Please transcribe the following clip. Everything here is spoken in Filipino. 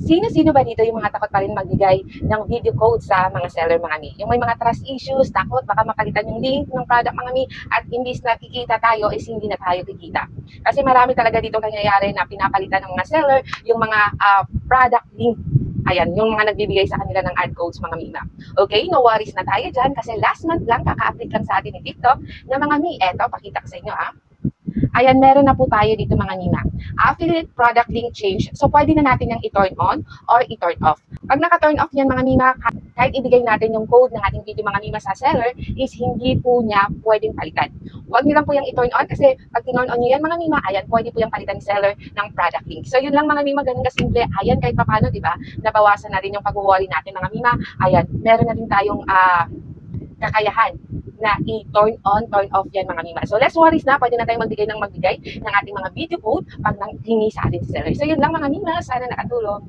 Sino-sino ba dito yung mga takot pa rin magbigay ng video code sa mga seller mga mi? Yung may mga trust issues, takot baka makalitan yung link ng product mga mi at imbis na kikita tayo is hindi na tayo kikita. Kasi marami talaga dito nangyayari na pinapalitan ng mga seller yung mga product link. Ayan, yung mga nagbibigay sa kanila ng ad codes mga mima. Okay, no worries na tayo dyan kasi last month lang, kaka-update lang sa atin ni TikTok na mga mi, eto, pakita ko sa inyo Ayan, meron na po tayo dito mga nina. Affiliate product link change. So, pwede na natin yung i-turn on or i-turn off. Pag naka-turn off yan mga nina, kahit ibigay natin yung code ng ating video mga nina sa seller, is hindi po niya pwedeng palitan. Huwag niyo lang po yung i-turn on kasi pag tinurn on niyo yan mga nina, ayan, pwede po yung palitan ni seller ng product link. So, yun lang mga nina, ganun kasimple. Ayan, kahit papano, di ba? Nabawasan na rin yung pag-worry natin mga nina. Ayan, meron na rin tayong kakayahan na i-turn on, turn off yan mga mima. So, less worries na. Pwede na tayong magbigay ng ating mga video code pag nanghingi sa atin si seller. So, yun lang mga mima. Sana nakatulong.